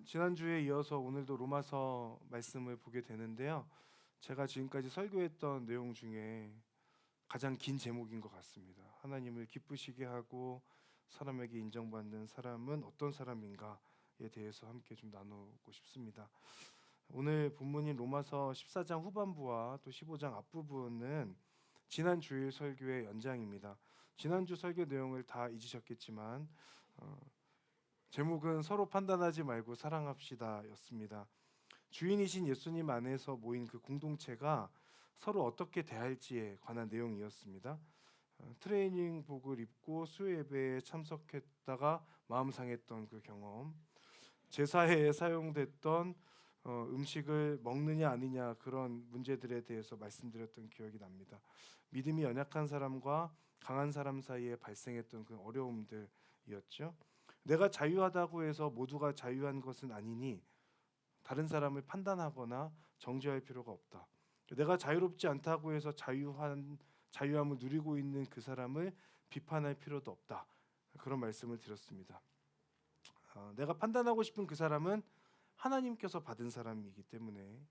지난주에 이어서 오늘도 로마서 말씀을 보게 되는데요. 제가 지금까지 설교했던 내용 중에 가장 긴 제목인 것 같습니다. 하나님을 기쁘시게 하고 사람에게 인정받는 사람은 어떤 사람인가에 대해서 함께 좀 나누고 싶습니다. 오늘 본문인 로마서 14장 후반부와 또 15장 앞부분은 지난 주일 설교의 연장입니다. 지난주 설교 내용을 다 잊으셨겠지만 제목은 서로 판단하지 말고 사랑합시다였습니다. 주인이신 예수님 안에서 모인 그 공동체가 서로 어떻게 대할지에 관한 내용이었습니다. 트레이닝복을 입고 수요 예배에 참석했다가 마음 상했던 그 경험, 제사회에 사용됐던 음식을 먹느냐 아니냐 그런 문제들에 대해서 말씀드렸던 기억이 납니다. 믿음이 연약한 사람과 강한 사람 사이에 발생했던 그 어려움들이었죠. 내가 자유하다고 해서 모두가 자유한 것은 아니니 다른 사람을 판단하거나 정죄할 필요가 없다. 내가 자유롭지 않다고 해서 자유함을 누리고 있는 그 사람을 비판할 필요도 없다. 그런 말씀을 드렸습니다. 내가 판단하고 싶은 그 사람은 하나님께서 받은 사람이기 때문에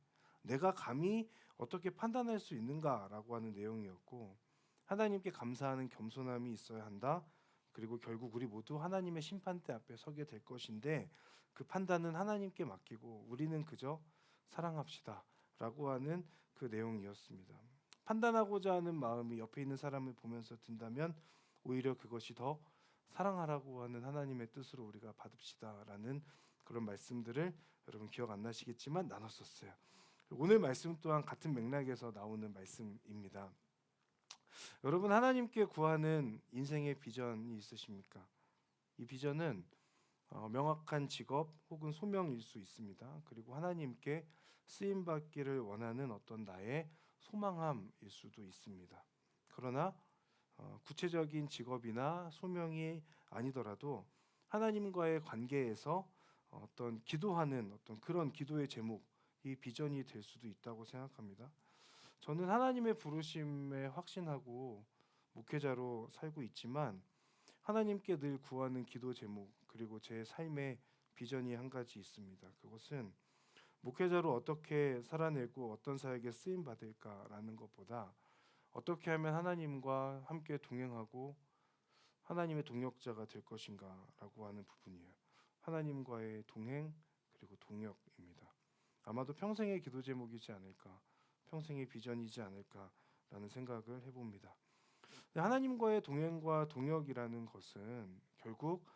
내가 감히 어떻게 판단할 수 있는가라고 하는 내용이었고, 하나님께 감사하는 겸손함이 있어야 한다. 그리고 결국 우리 모두 하나님의 심판대 앞에 서게 될 것인데 그 판단은 하나님께 맡기고 우리는 그저 사랑합시다 라고 하는 그 내용이었습니다. 판단하고자 하는 마음이 옆에 있는 사람을 보면서 든다면 오히려 그것이 더 사랑하라고 하는 하나님의 뜻으로 우리가 받읍시다라는 그런 말씀들을 여러분 기억 안 나시겠지만 나눴었어요. 오늘 말씀 또한 같은 맥락에서 나오는 말씀입니다. 여러분, 하나님께 구하는 인생의 비전이 있으십니까? 이 비전은 명확한 직업 혹은 소명일 수 있습니다. 그리고 하나님께 쓰임 받기를 원하는 어떤 나의 소망함일 수도 있습니다. 그러나 구체적인 직업이나 소명이 아니더라도 하나님과의 관계에서 어떤 기도하는 어떤 그런 기도의 제목이 비전이 될 수도 있다고 생각합니다. 저는 하나님의 부르심에 확신하고 목회자로 살고 있지만 하나님께 늘 구하는 기도 제목 그리고 제 삶의 비전이 한 가지 있습니다. 그것은 목회자로 어떻게 살아내고 어떤 사역에 쓰임 받을까라는 것보다 어떻게 하면 하나님과 함께 동행하고 하나님의 동역자가 될 것인가라고 하는 부분이에요. 하나님과의 동행 그리고 동역입니다. 아마도 평생의 기도 제목이지 않을까, 평생의 비전이지 않을까라는 생각을 해봅니다. 하나님과의 동행과 동역이라는 것은 결국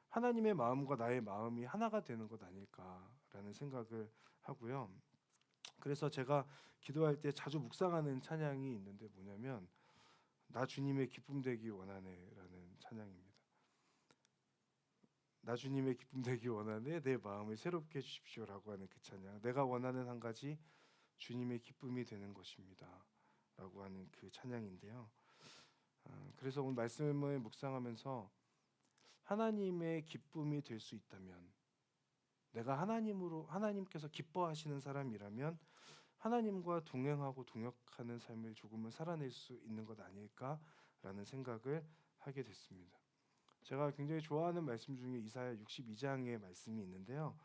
하나님의 마음과 나의 마음이 하나가 되는 것 아닐까라는 생각을 하고요. 그래서 제가 기도할 때 자주 묵상하는 찬양이 있는데 뭐냐면 나 주님의 기쁨 되기 원하네라는 찬양입니다. 나 주님의 기쁨 되기 원하네 내 마음을 새롭게 해주십시오라고 하는 그 찬양. 내가 원하는 한 가지 주님의 기쁨이 되는 것입니다 라고 하는 그 찬양인데요. 그래서 오늘 말씀을 묵상하면서 하나님의 기쁨이 될 수 있다면, 내가 하나님께서 기뻐하시는 사람이라면 하나님과 동행하고 동역하는 삶을 조금은 살아낼 수 있는 것 아닐까라는 생각을 하게 됐습니다. 제가 굉장히 좋아하는 말씀 중에 이사야 62장의 말씀이 있는데요.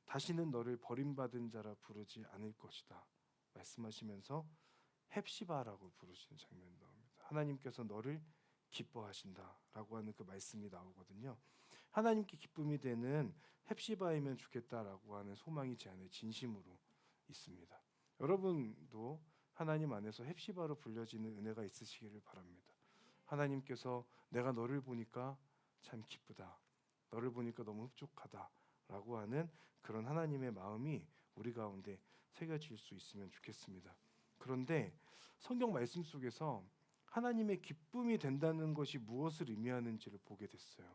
다시는 너를 버림받은 자라 부르지 않을 것이다 말씀하시면서 헵시바라고 부르시는 장면이 나옵니다. 하나님께서 너를 기뻐하신다라고 하는 그 말씀이 나오거든요. 하나님께 기쁨이 되는 헵시바이면 좋겠다라고 하는 소망이 제 안에 진심으로 있습니다. 여러분도 하나님 안에서 헵시바로 불려지는 은혜가 있으시기를 바랍니다. 하나님께서 내가 너를 보니까 참 기쁘다, 너를 보니까 너무 흡족하다라고 하는 그런 하나님의 마음이 우리 가운데 새겨질 수 있으면 좋겠습니다. 그런데 성경 말씀 속에서 하나님의 기쁨이 된다는 것이 무엇을 의미하는지를 보게 됐어요.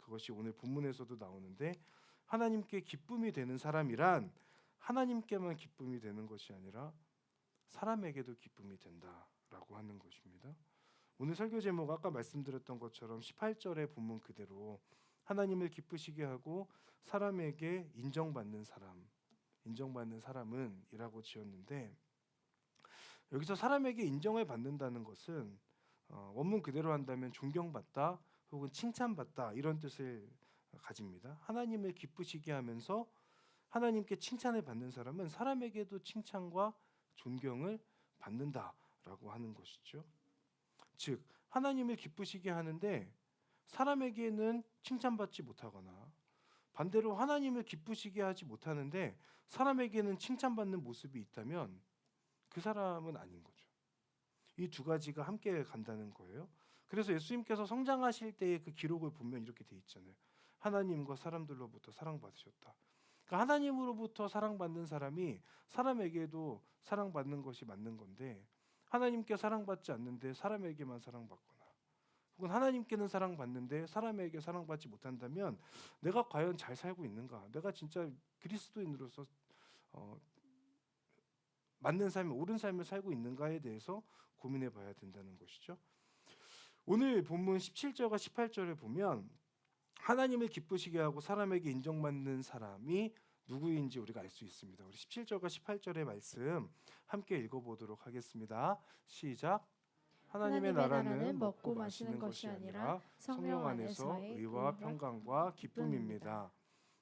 그것이 오늘 본문에서도 나오는데 하나님께 기쁨이 되는 사람이란 하나님께만 기쁨이 되는 것이 아니라 사람에게도 기쁨이 된다라고 하는 것입니다. 오늘 설교 제목 아까 말씀드렸던 것처럼 18절의 본문 그대로 하나님을 기쁘시게 하고 사람에게 인정받는 사람은 이라고 지었는데, 여기서 사람에게 인정을 받는다는 것은 원문 그대로 한다면 존경받다 혹은 칭찬받다 이런 뜻을 가집니다. 하나님을 기쁘시게 하면서 하나님께 칭찬을 받는 사람은 사람에게도 칭찬과 존경을 받는다라고 하는 것이죠. 즉 하나님을 기쁘시게 하는데 사람에게는 칭찬받지 못하거나 반대로 하나님을 기쁘시게 하지 못하는데 사람에게는 칭찬받는 모습이 있다면 그 사람은 아닌 거죠. 이 두 가지가 함께 간다는 거예요. 그래서 예수님께서 성장하실 때의 그 기록을 보면 이렇게 돼 있잖아요. 하나님과 사람들로부터 사랑받으셨다. 그러니까 하나님으로부터 사랑받는 사람이 사람에게도 사랑받는 것이 맞는 건데 하나님께 사랑받지 않는데 사람에게만 사랑받거나 혹은 하나님께는 사랑받는데 사람에게 사랑받지 못한다면 내가 과연 잘 살고 있는가? 내가 진짜 그리스도인으로서 맞는 삶, 옳은 삶을 살고 있는가에 대해서 고민해 봐야 된다는 것이죠. 오늘 본문 17절과 18절을 보면 하나님을 기쁘시게 하고 사람에게 인정받는 사람이 누구인지 우리가 알 수 있습니다. 우리 17절과 18절의 말씀 함께 읽어보도록 하겠습니다. 시작. 하나님의 나라는 먹고 마시는 것이 아니라 성령 안에서 의와 평강과 기쁨입니다.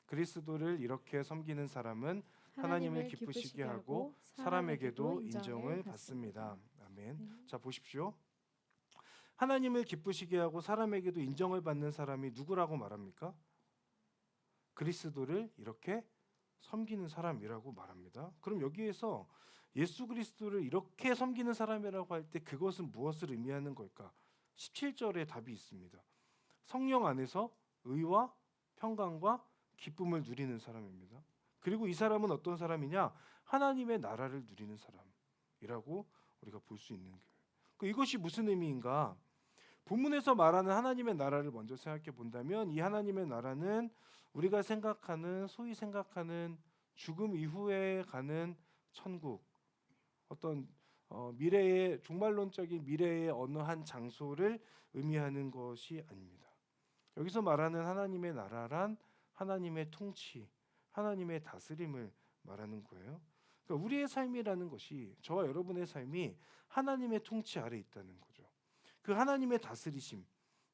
그리스도를 이렇게 섬기는 사람은 하나님을 기쁘시게 하고 사람에게도 인정을 받습니다. 아멘. 자 보십시오. 하나님을 기쁘시게 하고 사람에게도 인정을 받는 사람이 누구라고 말합니까? 그리스도를 이렇게 섬기는 사람이라고 말합니다. 그럼 여기에서 예수 그리스도를 이렇게 섬기는 사람이라고 할 때 그것은 무엇을 의미하는 걸까? 17절에 답이 있습니다. 성령 안에서 의와 평강과 기쁨을 누리는 사람입니다. 그리고 이 사람은 어떤 사람이냐? 하나님의 나라를 누리는 사람이라고 우리가 볼 수 있는 거예요. 이것이 무슨 의미인가? 본문에서 말하는 하나님의 나라를 먼저 생각해 본다면 이 하나님의 나라는 우리가 생각하는 소위 생각하는 죽음 이후에 가는 천국 어떤 미래의 종말론적인 미래의 어느 한 장소를 의미하는 것이 아닙니다. 여기서 말하는 하나님의 나라란 하나님의 통치, 하나님의 다스림을 말하는 거예요. 그러니까 우리의 삶이라는 것이 저와 여러분의 삶이 하나님의 통치 아래 있다는 거죠. 그 하나님의 다스리심,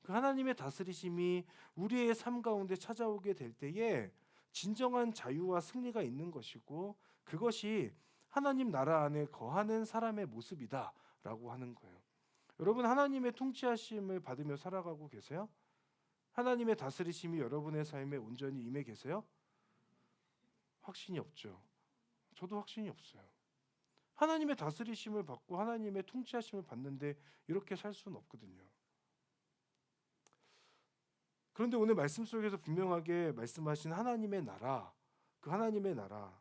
그 하나님의 다스리심이 우리의 삶 가운데 찾아오게 될 때에 진정한 자유와 승리가 있는 것이고 그것이 하나님 나라 안에 거하는 사람의 모습이다라고 하는 거예요. 여러분 하나님의 통치하심을 받으며 살아가고 계세요? 하나님의 다스리심이 여러분의 삶에 온전히 임해 계세요? 확신이 없죠. 저도 확신이 없어요. 하나님의 다스리심을 받고 하나님의 통치하심을 받는데 이렇게 살 수는 없거든요. 그런데 오늘 말씀 속에서 분명하게 말씀하신 하나님의 나라, 그 하나님의 나라,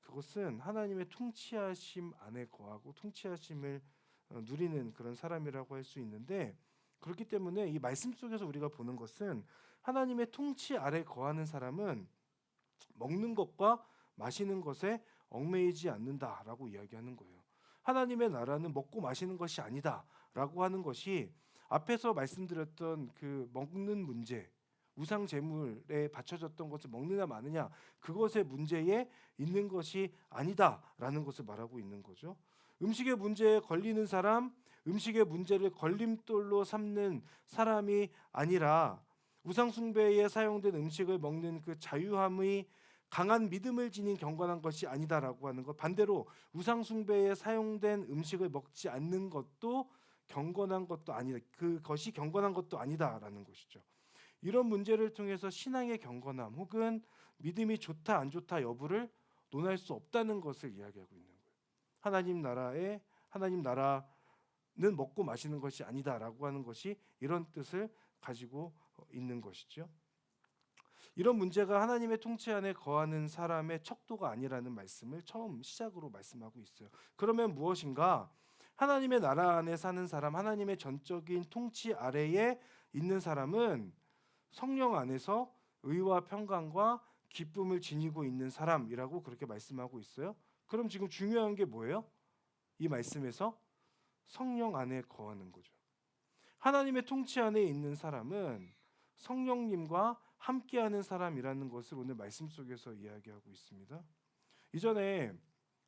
그것은 하나님의 통치하심 안에 거하고 통치하심을 누리는 그런 사람이라고 할 수 있는데 그렇기 때문에 이 말씀 속에서 우리가 보는 것은 하나님의 통치 아래 거하는 사람은 먹는 것과 마시는 것에 얽매이지 않는다라고 이야기하는 거예요. 하나님의 나라는 먹고 마시는 것이 아니다라고 하는 것이 앞에서 말씀드렸던 그 먹는 문제, 우상 제물에 바쳐졌던 것을 먹느냐 마느냐 그것의 문제에 있는 것이 아니다라는 것을 말하고 있는 거죠. 음식의 문제에 걸리는 사람, 음식의 문제를 걸림돌로 삼는 사람이 아니라 우상 숭배에 사용된 음식을 먹는 그 자유함의 강한 믿음을 지닌 경건한 것이 아니다라고 하는 것. 반대로 우상 숭배에 사용된 음식을 먹지 않는 것도 경건한 것도 아니다. 그것이 경건한 것도 아니다라는 것이죠. 이런 문제를 통해서 신앙의 경건함 혹은 믿음이 좋다 안 좋다 여부를 논할 수 없다는 것을 이야기하고 있는 거예요. 하나님 나라는 먹고 마시는 것이 아니다라고 하는 것이 이런 뜻을 가지고 있는 것이죠. 이런 문제가 하나님의 통치 안에 거하는 사람의 척도가 아니라는 말씀을 처음 시작으로 말씀하고 있어요. 그러면 무엇인가? 하나님의 나라 안에 사는 사람, 하나님의 전적인 통치 아래에 있는 사람은 성령 안에서 의와 평강과 기쁨을 지니고 있는 사람이라고 그렇게 말씀하고 있어요. 그럼 지금 중요한 게 뭐예요? 이 말씀에서 성령 안에 거하는 거죠. 하나님의 통치 안에 있는 사람은 성령님과 함께하는 사람이라는 것을 오늘 말씀 속에서 이야기하고 있습니다. 이전에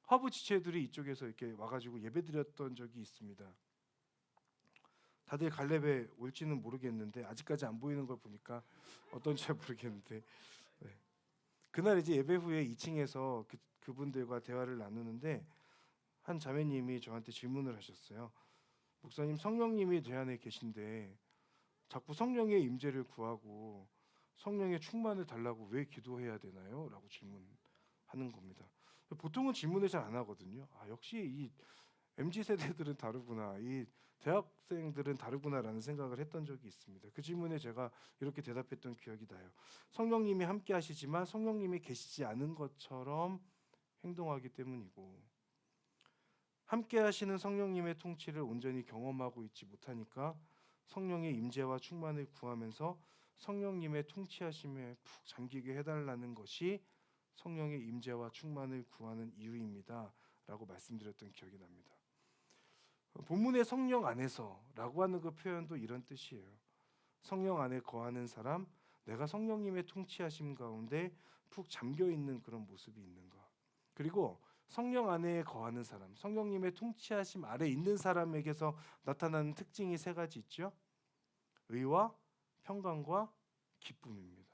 화부 지체들이 이쪽에서 이렇게 와가지고 예배드렸던 적이 있습니다. 다들 갈렙에 올지는 모르겠는데 아직까지 안 보이는 걸 보니까 어떤지 잘 모르겠는데 네. 그날 이제 예배 후에 2층에서 그분들과 대화를 나누는데 한 자매님이 저한테 질문을 하셨어요. 목사님, 성령님이 제 안에 계신데 자꾸 성령의 임재를 구하고 성령의 충만을 달라고 왜 기도해야 되나요? 라고 질문하는 겁니다. 보통은 질문을 잘 안 하거든요. 역시 이 MZ 세대들은 다르구나, 이 대학생들은 다르구나라는 생각을 했던 적이 있습니다. 그 질문에 제가 이렇게 대답했던 기억이 나요. 성령님이 함께 하시지만 성령님이 계시지 않은 것처럼 행동하기 때문이고, 함께 하시는 성령님의 통치를 온전히 경험하고 있지 못하니까 성령의 임재와 충만을 구하면서 성령님의 통치하심에 푹 잠기게 해달라는 것이 성령의 임재와 충만을 구하는 이유입니다 라고 말씀드렸던 기억이 납니다. 본문의 성령 안에서라고 하는 그 표현도 이런 뜻이에요. 성령 안에 거하는 사람, 내가 성령님의 통치하심 가운데 푹 잠겨 있는 그런 모습이 있는가. 그리고 성령 안에 거하는 사람, 성령님의 통치하심 아래 있는 사람에게서 나타나는 특징이 세 가지 있죠. 의와 평강과 기쁨입니다.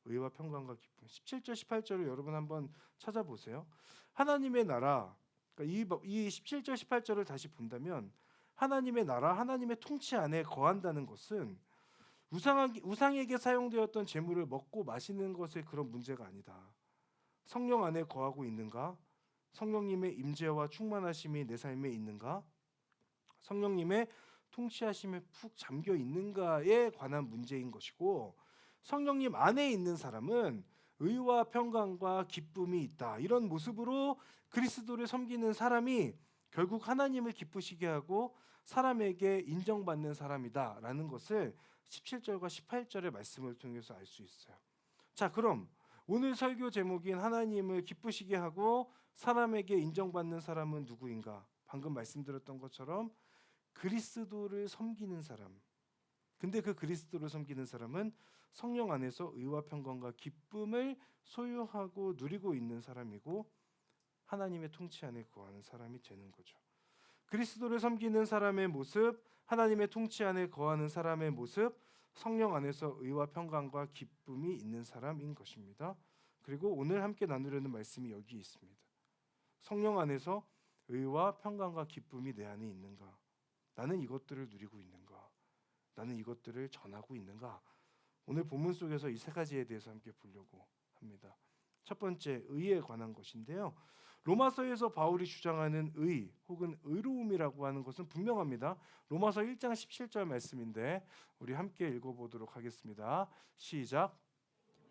의와 평강과 기쁨. 17절 18절을 여러분 한번 찾아보세요. 하나님의 나라, 그러니까 이 17절 18절을 다시 본다면 하나님의 나라, 하나님의 통치 안에 거한다는 것은 우상에게 사용되었던 재물을 먹고 마시는 것의 그런 문제가 아니다. 성령 안에 거하고 있는가? 성령님의 임재와 충만하심이 내 삶에 있는가? 성령님의 통치하심에 푹 잠겨 있는가에 관한 문제인 것이고, 성령님 안에 있는 사람은 의와 평강과 기쁨이 있다. 이런 모습으로 그리스도를 섬기는 사람이 결국 하나님을 기쁘시게 하고 사람에게 인정받는 사람이다라는 것을 17절과 18절의 말씀을 통해서 알 수 있어요. 자, 그럼 오늘 설교 제목인 하나님을 기쁘시게 하고 사람에게 인정받는 사람은 누구인가? 방금 말씀드렸던 것처럼 그리스도를 섬기는 사람. 근데 그 그리스도를 섬기는 사람은 성령 안에서 의와 평강과 기쁨을 소유하고 누리고 있는 사람이고 하나님의 통치 안에 거하는 사람이 되는 거죠. 그리스도를 섬기는 사람의 모습, 하나님의 통치 안에 거하는 사람의 모습, 성령 안에서 의와 평강과 기쁨이 있는 사람인 것입니다. 그리고 오늘 함께 나누려는 말씀이 여기 있습니다. 성령 안에서 의와 평강과 기쁨이 내 안에 있는가? 나는 이것들을 누리고 있는가? 나는 이것들을 전하고 있는가? 오늘 본문 속에서 이 세 가지에 대해서 함께 보려고 합니다. 첫 번째, 의에 관한 것인데요. 로마서에서 바울이 주장하는 의 혹은 의로움이라고 하는 것은 분명합니다. 로마서 1장 17절 말씀인데 우리 함께 읽어보도록 하겠습니다. 시작.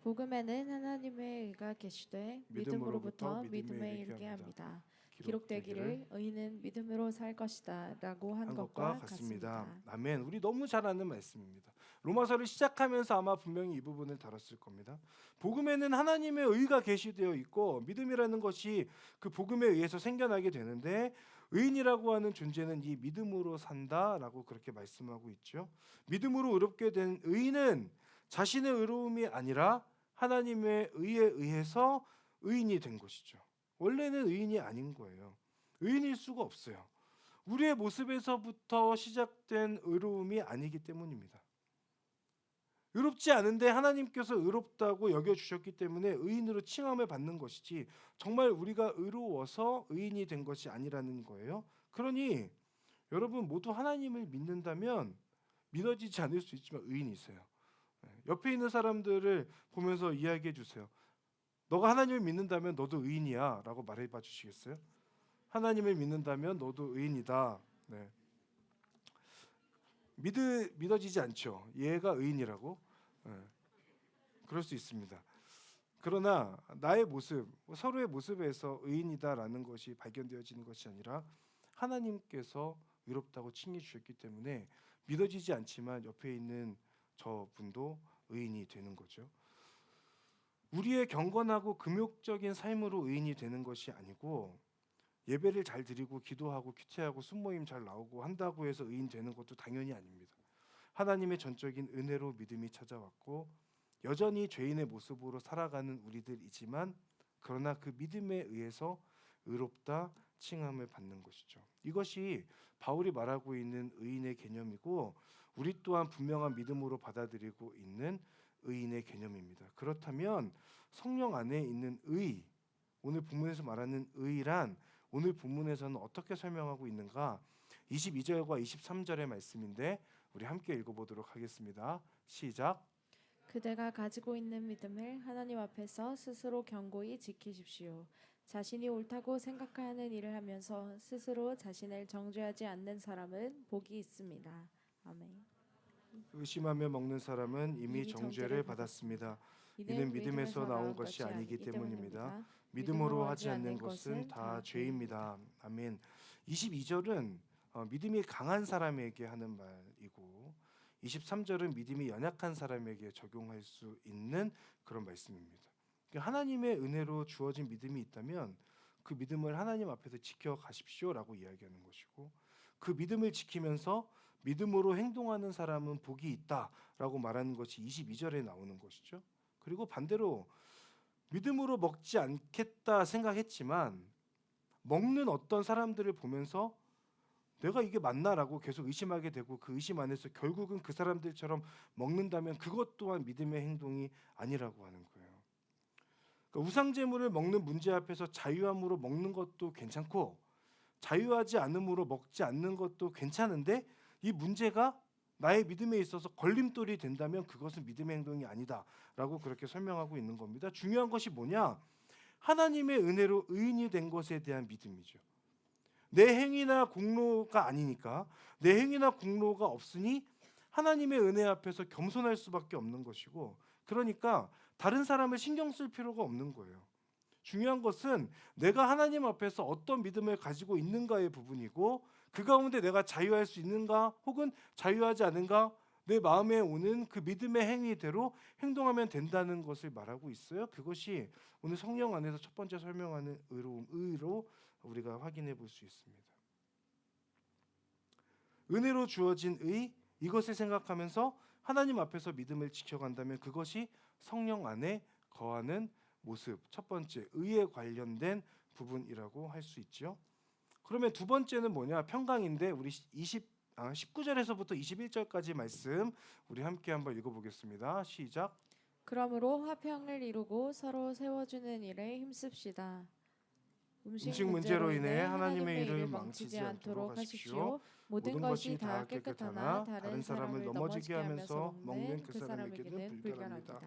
복음에는 하나님의 의가 계시되 믿음으로부터 믿음에 이르게 합니다. 기록되기를 의인은 믿음으로 살 것이다 라고 한 것과 같습니다. 아멘. 우리 너무 잘 아는 말씀입니다. 로마서를 시작하면서 아마 분명히 이 부분을 다뤘을 겁니다. 복음에는 하나님의 의가 계시되어 있고 믿음이라는 것이 그 복음에 의해서 생겨나게 되는데 의인이라고 하는 존재는 이 믿음으로 산다라고 그렇게 말씀하고 있죠. 믿음으로 의롭게 된 의인은 자신의 의로움이 아니라 하나님의 의에 의해서 의인이 된 것이죠. 원래는 의인이 아닌 거예요. 의인일 수가 없어요. 우리의 모습에서부터 시작된 의로움이 아니기 때문입니다. 의롭지 않은데 하나님께서 의롭다고 여겨주셨기 때문에 의인으로 칭함을 받는 것이지 정말 우리가 의로워서 의인이 된 것이 아니라는 거예요. 그러니 여러분 모두 하나님을 믿는다면 믿어지지 않을 수 있지만 의인이세요. 옆에 있는 사람들을 보면서 이야기해 주세요. 너가 하나님을 믿는다면 너도 의인이야 라고 말해봐 주시겠어요? 하나님을 믿는다면 너도 의인이다. 네. 믿어지지 않죠. 얘가 의인이라고? 네. 그럴 수 있습니다. 그러나 나의 모습, 서로의 모습에서 의인이다라는 것이 발견되어지는 것이 아니라 하나님께서 의롭다고 칭해 주셨기 때문에 믿어지지 않지만 옆에 있는 저분도 의인이 되는 거죠. 우리의 경건하고 금욕적인 삶으로 의인이 되는 것이 아니고 예배를 잘 드리고 기도하고 큐티하고 순모임 잘 나오고 한다고 해서 의인 되는 것도 당연히 아닙니다. 하나님의 전적인 은혜로 믿음이 찾아왔고 여전히 죄인의 모습으로 살아가는 우리들이지만 그러나 그 믿음에 의해서 의롭다 칭함을 받는 것이죠. 이것이 바울이 말하고 있는 의인의 개념이고 우리 또한 분명한 믿음으로 받아들이고 있는 의인의 개념입니다. 그렇다면 성령 안에 있는 의, 오늘 본문에서 말하는 의란 오늘 본문에서는 어떻게 설명하고 있는가? 22절과 23절의 말씀인데 우리 함께 읽어보도록 하겠습니다. 시작. 그대가 가지고 있는 믿음을 하나님 앞에서 스스로 견고히 지키십시오. 자신이 옳다고 생각하는 일을 하면서 스스로 자신을 정죄하지 않는 사람은 복이 있습니다. 아멘. 의심하며 먹는 사람은 이미 정죄를 받았습니다. 이는 믿음에서 나온 것이 아니기 때문입니다. 믿음으로 하지 않는 것은 다 죄입니다. 아멘. 22절은 믿음이 강한 사람에게 하는 말이고 23절은 믿음이 연약한 사람에게 적용할 수 있는 그런 말씀입니다. 하나님의 은혜로 주어진 믿음이 있다면 그 믿음을 하나님 앞에서 지켜가십시오라고 이야기하는 것이고 그 믿음을 지키면서 믿음으로 행동하는 사람은 복이 있다라고 말하는 것이 22절에 나오는 것이죠. 그리고 반대로 믿음으로 먹지 않겠다 생각했지만 먹는 어떤 사람들을 보면서 내가 이게 맞나라고 계속 의심하게 되고 그 의심 안에서 결국은 그 사람들처럼 먹는다면 그것 또한 믿음의 행동이 아니라고 하는 거예요. 그러니까 우상제물을 먹는 문제 앞에서 자유함으로 먹는 것도 괜찮고 자유하지 않음으로 먹지 않는 것도 괜찮은데 이 문제가 나의 믿음에 있어서 걸림돌이 된다면 그것은 믿음의 행동이 아니다라고 그렇게 설명하고 있는 겁니다. 중요한 것이 뭐냐? 하나님의 은혜로 의인이 된 것에 대한 믿음이죠. 내 행위나 공로가 아니니까 내 행위나 공로가 없으니 하나님의 은혜 앞에서 겸손할 수밖에 없는 것이고 그러니까 다른 사람을 신경 쓸 필요가 없는 거예요. 중요한 것은 내가 하나님 앞에서 어떤 믿음을 가지고 있는가의 부분이고 그 가운데 내가 자유할 수 있는가 혹은 자유하지 않은가 내 마음에 오는 그 믿음의 행위대로 행동하면 된다는 것을 말하고 있어요. 그것이 오늘 성령 안에서 첫 번째 설명하는 의로 우리가 확인해 볼 수 있습니다. 은혜로 주어진 의 이것을 생각하면서 하나님 앞에서 믿음을 지켜간다면 그것이 성령 안에 거하는 모습 첫 번째 의에 관련된 부분이라고 할 수 있죠. 그러면 두 번째는 뭐냐? 평강인데 우리 19절에서부터 21절까지 말씀 우리 함께 한번 읽어보겠습니다. 시작. 그러므로 화평을 이루고 서로 세워주는 일에 힘씁시다. 음식 문제로 인해 하나님의 일을 망치지 않도록 하십시오. 모든 것이 다 깨끗하나 다른 사람을 넘어지게 하면서 먹는 그 사람에게는 불결합니다.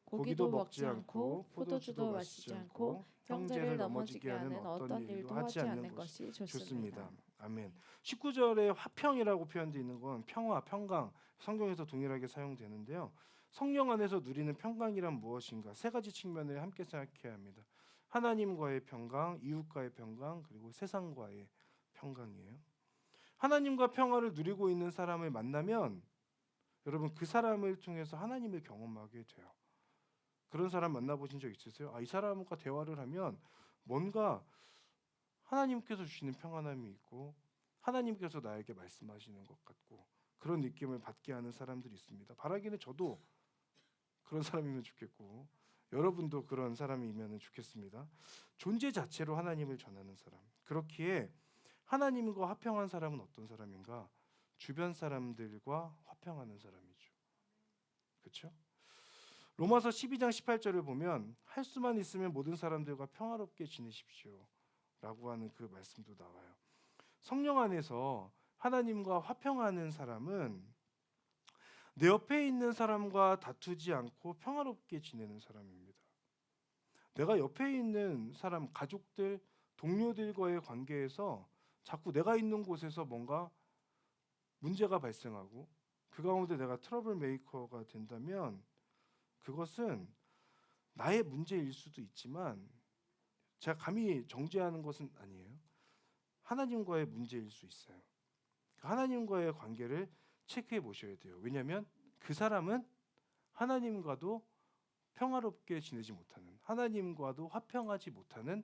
고기도 먹지 않고 포도주도 마시지 않고 형제를 넘어지게 하는 어떤 일도 하지 않는 것이 좋습니다. 아멘. 19절에 화평이라고 표현되어 있는 건 평화, 평강 성경에서 동일하게 사용되는데요. 성령 안에서 누리는 평강이란 무엇인가? 세 가지 측면을 함께 생각해야 합니다. 하나님과의 평강, 이웃과의 평강, 그리고 세상과의 평강이에요. 하나님과 평화를 누리고 있는 사람을 만나면 여러분 그 사람을 통해서 하나님을 경험하게 돼요. 그런 사람 만나보신 적 있으세요? 이 사람과 대화를 하면 뭔가 하나님께서 주시는 평안함이 있고 하나님께서 나에게 말씀하시는 것 같고 그런 느낌을 받게 하는 사람들이 있습니다. 바라기는 저도 그런 사람이면 좋겠고 여러분도 그런 사람이면 좋겠습니다. 존재 자체로 하나님을 전하는 사람. 그렇기에 하나님과 화평한 사람은 어떤 사람인가? 주변 사람들과 화평하는 사람이죠. 그렇죠? 로마서 12장 18절을 보면 할 수만 있으면 모든 사람들과 평화롭게 지내십시오 라고 하는 그 말씀도 나와요. 성령 안에서 하나님과 화평하는 사람은 내 옆에 있는 사람과 다투지 않고 평화롭게 지내는 사람입니다. 내가 옆에 있는 사람, 가족들, 동료들과의 관계에서 자꾸 내가 있는 곳에서 뭔가 문제가 발생하고 그 가운데 내가 트러블 메이커가 된다면 그것은 나의 문제일 수도 있지만 제가 감히 정죄하는 것은 아니에요. 하나님과의 문제일 수 있어요. 하나님과의 관계를 체크해 보셔야 돼요. 왜냐하면 그 사람은 하나님과도 평화롭게 지내지 못하는, 하나님과도 화평하지 못하는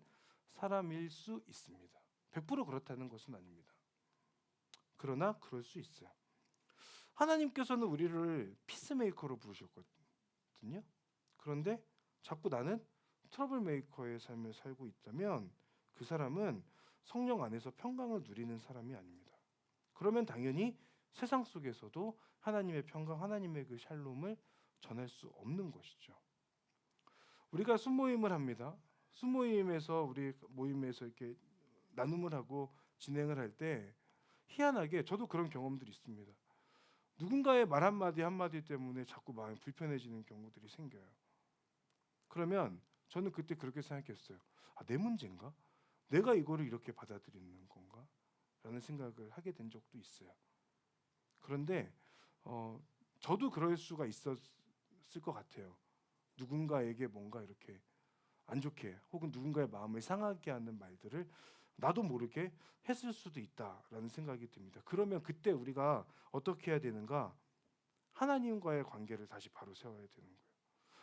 사람일 수 있습니다. 100% 그렇다는 것은 아닙니다. 그러나 그럴 수 있어요. 하나님께서는 우리를 피스메이커로 부르셨거든요. 그런데 자꾸 나는 트러블 메이커의 삶을 살고 있다면 그 사람은 성령 안에서 평강을 누리는 사람이 아닙니다. 그러면 당연히 세상 속에서도 하나님의 평강, 하나님의 그 샬롬을 전할 수 없는 것이죠. 우리가 순모임을 합니다. 순모임에서 우리 모임에서 이렇게 나눔을 하고 진행을 할 때 희한하게 저도 그런 경험들이 있습니다. 누군가의 말 한마디 한마디 때문에 자꾸 마음이 불편해지는 경우들이 생겨요. 그러면 저는 그때 그렇게 생각했어요. 내 문제인가? 내가 이거를 이렇게 받아들이는 건가? 라는 생각을 하게 된 적도 있어요. 그런데 저도 그럴 수가 있었을 것 같아요. 누군가에게 뭔가 이렇게 안 좋게 혹은 누군가의 마음을 상하게 하는 말들을 나도 모르게 했을 수도 있다라는 생각이 듭니다. 그러면 그때 우리가 어떻게 해야 되는가? 하나님과의 관계를 다시 바로 세워야 되는 거예요.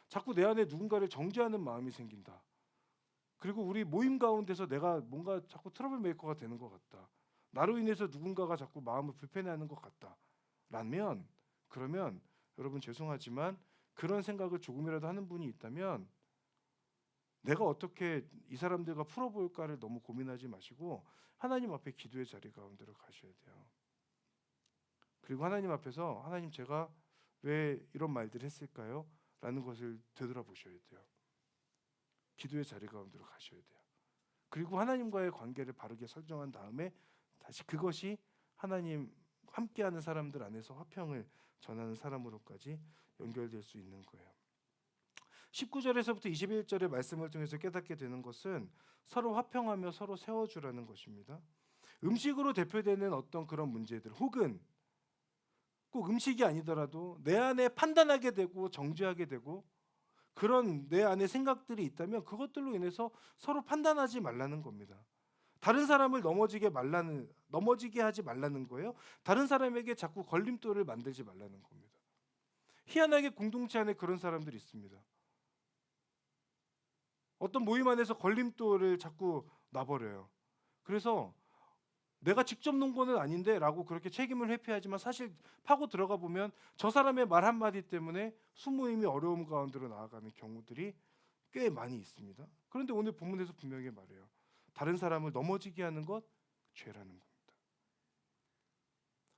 자꾸 내 안에 누군가를 정죄하는 마음이 생긴다. 그리고 우리 모임 가운데서 내가 뭔가 자꾸 트러블 메이커가 되는 것 같다. 나로 인해서 누군가가 자꾸 마음을 불편해하는 것 같다. 라면 그러면 여러분 죄송하지만 그런 생각을 조금이라도 하는 분이 있다면 내가 어떻게 이 사람들과 풀어볼까를 너무 고민하지 마시고 하나님 앞에 기도의 자리 가운데로 가셔야 돼요. 그리고 하나님 앞에서 하나님 제가 왜 이런 말들을 했을까요? 라는 것을 되돌아보셔야 돼요. 기도의 자리 가운데로 가셔야 돼요. 그리고 하나님과의 관계를 바르게 설정한 다음에 다시 그것이 하나님 함께하는 사람들 안에서 화평을 전하는 사람으로까지 연결될 수 있는 거예요. 19절에서부터 21절의 말씀을 통해서 깨닫게 되는 것은 서로 화평하며 서로 세워주라는 것입니다. 음식으로 대표되는 어떤 그런 문제들 혹은 꼭 음식이 아니더라도 내 안에 판단하게 되고 정죄하게 되고 그런 내 안에 생각들이 있다면 그것들로 인해서 서로 판단하지 말라는 겁니다. 다른 사람을 넘어지게 하지 말라는 거예요. 다른 사람에게 자꾸 걸림돌을 만들지 말라는 겁니다. 희한하게 공동체 안에 그런 사람들이 있습니다. 어떤 모임 안에서 걸림돌을 자꾸 놔버려요. 그래서 내가 직접 놓은 거는 아닌데 라고 그렇게 책임을 회피하지만 사실 파고 들어가 보면 저 사람의 말 한마디 때문에 수모임이 어려움 가운데로 나아가는 경우들이 꽤 많이 있습니다. 그런데 오늘 본문에서 분명히 말해요. 다른 사람을 넘어지게 하는 것 죄라는 겁니다.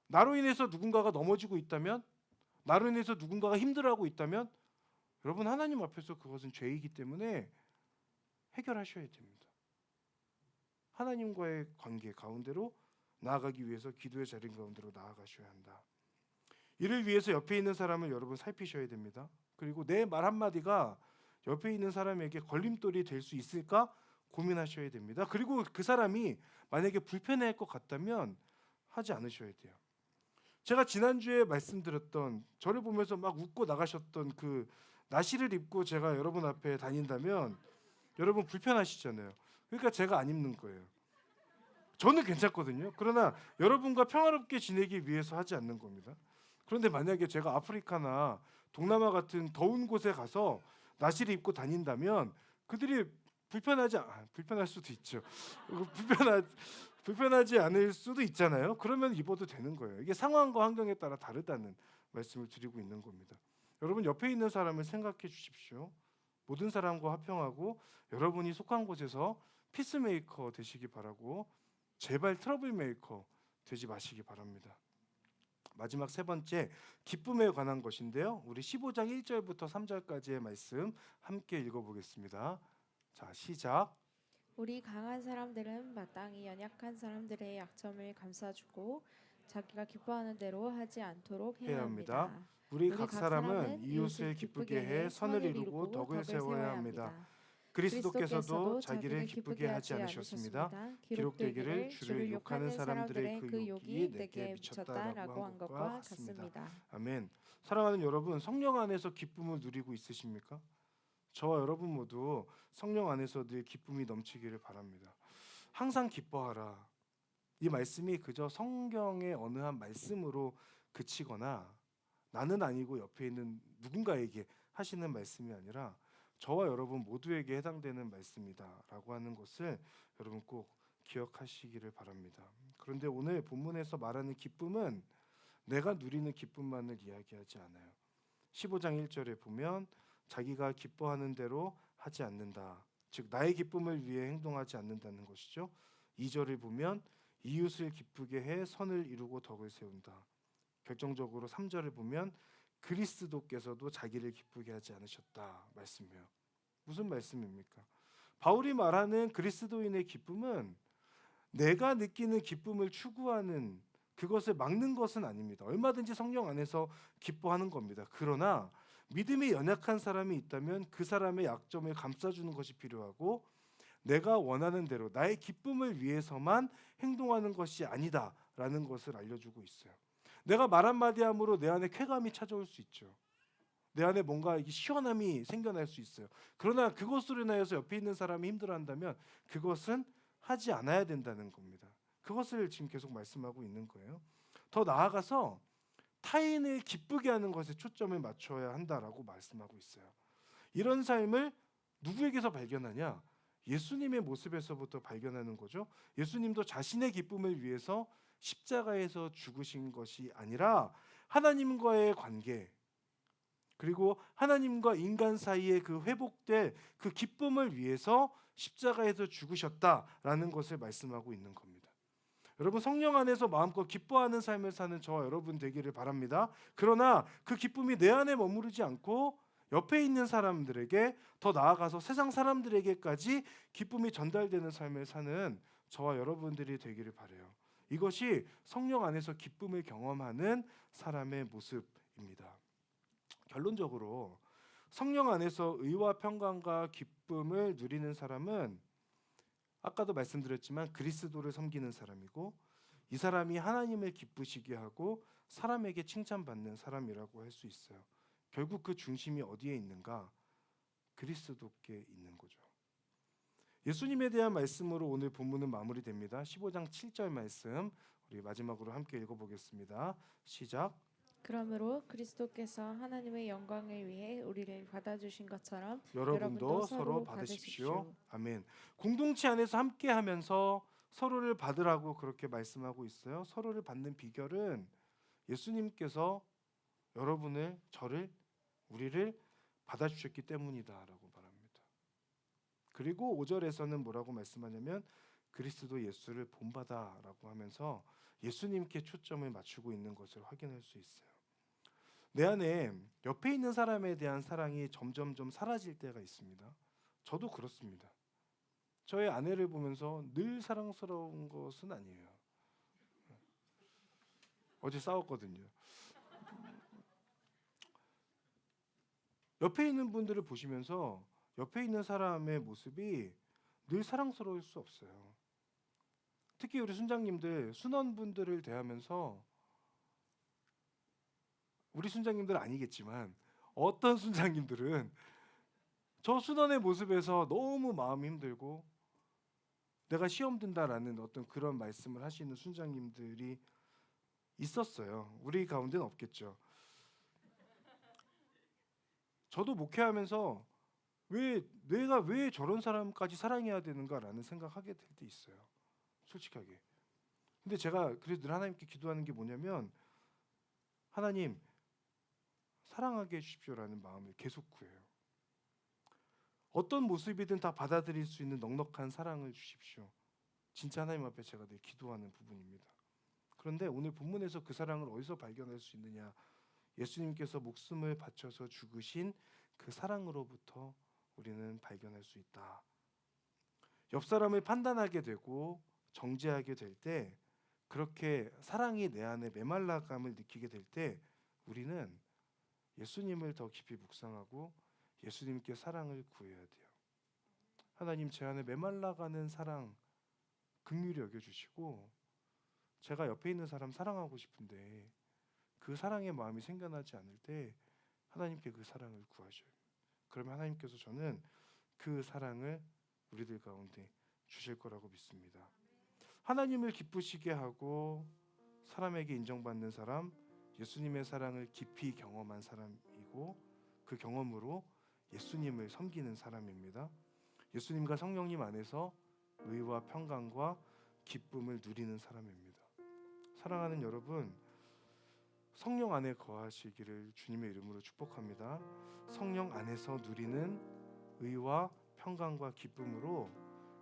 나로 인해서 누군가가 넘어지고 있다면 나로 인해서 누군가가 힘들어하고 있다면 여러분 하나님 앞에서 그것은 죄이기 때문에 해결하셔야 됩니다. 하나님과의 관계 가운데로 나아가기 위해서 기도의 자리 가운데로 나아가셔야 한다. 이를 위해서 옆에 있는 사람을 여러분 살피셔야 됩니다. 그리고 내 말 한마디가 옆에 있는 사람에게 걸림돌이 될 수 있을까 고민하셔야 됩니다. 그리고 그 사람이 만약에 불편해할 것 같다면 하지 않으셔야 돼요. 제가 지난주에 말씀드렸던 저를 보면서 막 웃고 나가셨던 그 나시를 입고 제가 여러분 앞에 다닌다면 여러분 불편하시잖아요. 그러니까 제가 안 입는 거예요. 저는 괜찮거든요. 그러나 여러분과 평화롭게 지내기 위해서 하지 않는 겁니다. 그런데 만약에 제가 아프리카나 동남아 같은 더운 곳에 가서 나시를 입고 다닌다면 그들이 불편할 수도 있죠. 불편하지 않을 수도 있잖아요. 그러면 입어도 되는 거예요. 이게 상황과 환경에 따라 다르다는 말씀을 드리고 있는 겁니다. 여러분 옆에 있는 사람을 생각해 주십시오. 모든 사람과 화평하고 여러분이 속한 곳에서 피스메이커 되시기 바라고 제발 트러블 메이커 되지 마시기 바랍니다. 마지막 세 번째 기쁨에 관한 것인데요. 우리 15장 1절부터 3절까지의 말씀 함께 읽어보겠습니다. 자, 시작. 우리 강한 사람들은 마땅히 연약한 사람들의 약점을 감싸주고 자기가 기뻐하는 대로 하지 않도록 해야 합니다. 우리 각 사람은 이웃을 기쁘게 해 선을 이루고 덕을 세워야 합니다. 그리스도께서도 자기를 기쁘게 하지 않으셨습니다. 기록되기를 주를 욕하는 사람들의 그 욕이 내게 미쳤다라고 한 것과 같습니다. 아멘. 사랑하는 여러분, 성령 안에서 기쁨을 누리고 있으십니까? 저와 여러분 모두 성령 안에서 늘 기쁨이 넘치기를 바랍니다. 항상 기뻐하라. 이 말씀이 그저 성경의 어느 한 말씀으로 그치거나 나는 아니고 옆에 있는 누군가에게 하시는 말씀이 아니라 저와 여러분 모두에게 해당되는 말씀이다라고 하는 것을 여러분 꼭 기억하시기를 바랍니다. 그런데 오늘 본문에서 말하는 기쁨은 내가 누리는 기쁨만을 이야기하지 않아요. 15장 1절에 보면 자기가 기뻐하는 대로 하지 않는다. 즉 나의 기쁨을 위해 행동하지 않는다는 것이죠. 2절을 보면 이웃을 기쁘게 해 선을 이루고 덕을 세운다. 결정적으로 3절을 보면 그리스도께서도 자기를 기쁘게 하지 않으셨다 말씀이에요. 무슨 말씀입니까? 바울이 말하는 그리스도인의 기쁨은 내가 느끼는 기쁨을 추구하는 그것을 막는 것은 아닙니다. 얼마든지 성령 안에서 기뻐하는 겁니다. 그러나 믿음이 연약한 사람이 있다면 그 사람의 약점을 감싸주는 것이 필요하고 내가 원하는 대로 나의 기쁨을 위해서만 행동하는 것이 아니다라는 것을 알려주고 있어요. 내가 말 한마디 함으로 내 안에 쾌감이 찾아올 수 있죠. 내 안에 뭔가 이게 시원함이 생겨날 수 있어요. 그러나 그것으로 인하여서 옆에 있는 사람이 힘들어한다면 그것은 하지 않아야 된다는 겁니다. 그것을 지금 계속 말씀하고 있는 거예요. 더 나아가서 타인을 기쁘게 하는 것에 초점을 맞춰야 한다라고 말씀하고 있어요. 이런 삶을 누구에게서 발견하냐? 예수님의 모습에서부터 발견하는 거죠. 예수님도 자신의 기쁨을 위해서 십자가에서 죽으신 것이 아니라 하나님과의 관계 그리고 하나님과 인간 사이의 그 회복될 그 기쁨을 위해서 십자가에서 죽으셨다라는 것을 말씀하고 있는 겁니다. 여러분 성령 안에서 마음껏 기뻐하는 삶을 사는 저와 여러분 되기를 바랍니다. 그러나 그 기쁨이 내 안에 머무르지 않고 옆에 있는 사람들에게 더 나아가서 세상 사람들에게까지 기쁨이 전달되는 삶을 사는 저와 여러분들이 되기를 바라요. 이것이 성령 안에서 기쁨을 경험하는 사람의 모습입니다. 결론적으로 성령 안에서 의와 평강과 기쁨을 누리는 사람은 아까도 말씀드렸지만 그리스도를 섬기는 사람이고 이 사람이 하나님을 기쁘시게 하고 사람에게 칭찬받는 사람이라고 할 수 있어요. 결국 그 중심이 어디에 있는가? 그리스도께 있는 거죠. 예수님에 대한 말씀으로 오늘 본문은 마무리됩니다. 15장 7절 말씀 우리 마지막으로 함께 읽어보겠습니다. 시작. 그러므로 그리스도께서 하나님의 영광을 위해 우리를 받아주신 것처럼 여러분도 서로 받으십시오. 아멘. 공동체 안에서 함께하면서 서로를 받으라고 그렇게 말씀하고 있어요. 서로를 받는 비결은 예수님께서 여러분을, 저를, 우리를 받아주셨기 때문이다라고 말합니다. 그리고 5절에서는 뭐라고 말씀하냐면 그리스도 예수를 본받아라고 하면서 예수님께 초점을 맞추고 있는 것을 확인할 수 있어요. 내 안에 옆에 있는 사람에 대한 사랑이 점점점 사라질 때가 있습니다. 저도 그렇습니다. 저의 아내를 보면서 늘 사랑스러운 것은 아니에요. 어제 싸웠거든요. 옆에 있는 분들을 보시면서 옆에 있는 사람의 모습이 늘 사랑스러울 수 없어요. 특히 우리 순장님들 순원분들을 대하면서 우리 순장님들은 아니겠지만 어떤 순장님들은 저 순원의 모습에서 너무 마음이 힘들고 내가 시험 든다라는 어떤 그런 말씀을 하시는 순장님들이 있었어요. 우리 가운데는 없겠죠. 저도 목회하면서 내가 왜 저런 사람까지 사랑해야 되는가라는 생각하게 될 때 있어요. 솔직하게. 근데 제가 그래서 늘 하나님께 기도하는 게 뭐냐면 하나님 사랑하게 해주십시오라는 마음을 계속 구해요. 어떤 모습이든 다 받아들일 수 있는 넉넉한 사랑을 주십시오. 진짜 하나님 앞에 제가 늘 기도하는 부분입니다. 그런데 오늘 본문에서 그 사랑을 어디서 발견할 수 있느냐? 예수님께서 목숨을 바쳐서 죽으신 그 사랑으로부터 우리는 발견할 수 있다. 옆 사람을 판단하게 되고 정죄하게 될 때 그렇게 사랑이 내 안에 메말라감을 느끼게 될 때 우리는 예수님을 더 깊이 묵상하고 예수님께 사랑을 구해야 돼요. 하나님 제 안에 메말라가는 사랑 긍휼히 여겨주시고 제가 옆에 있는 사람 사랑하고 싶은데 그 사랑의 마음이 생겨나지 않을 때 하나님께 그 사랑을 구하셔요. 그러면 하나님께서 저는 그 사랑을 우리들 가운데 주실 거라고 믿습니다. 하나님을 기쁘시게 하고 사람에게 인정받는 사람, 예수님의 사랑을 깊이 경험한 사람이고 그 경험으로 예수님을 섬기는 사람입니다. 예수님과 성령님 안에서 의와 평강과 기쁨을 누리는 사람입니다. 사랑하는 여러분, 성령 안에 거하시기를 주님의 이름으로 축복합니다. 성령 안에서 누리는 의와 평강과 기쁨으로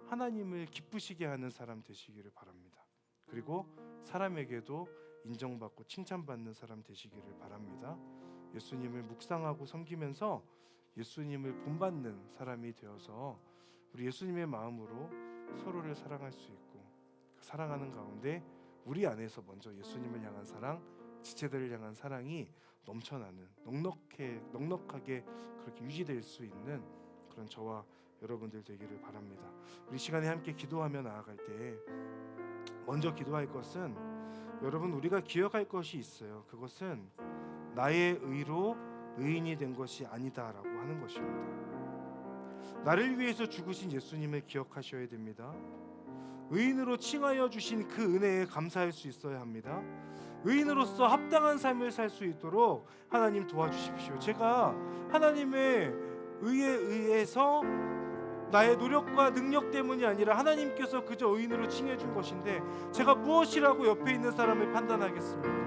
하나님을 기쁘시게 하는 사람 되시기를 바랍니다. 그리고 사람에게도 인정받고 칭찬받는 사람 되시기를 바랍니다. 예수님을 묵상하고 섬기면서 예수님을 본받는 사람이 되어서 우리 예수님의 마음으로 서로를 사랑할 수 있고, 그 사랑하는 가운데 우리 안에서 먼저 예수님을 향한 사랑, 지체들을 향한 사랑이 넘쳐나는, 넉넉하게 그렇게 유지될 수 있는 그런 저와 여러분들 되기를 바랍니다. 우리 시간에 함께 기도하며 나아갈 때 먼저 기도할 것은, 여러분, 우리가 기억할 것이 있어요. 그것은 나의 의로 의인이 된 것이 아니다라고 하는 것입니다. 나를 위해서 죽으신 예수님을 기억하셔야 됩니다. 의인으로 칭하여 주신 그 은혜에 감사할 수 있어야 합니다. 의인으로서 합당한 삶을 살 수 있도록 하나님 도와주십시오. 제가 하나님의 의에 의해서 나의 노력과 능력 때문이 아니라 하나님께서 그저 의인으로 칭해 준 것인데, 제가 무엇이라고 옆에 있는 사람을 판단하겠습니까?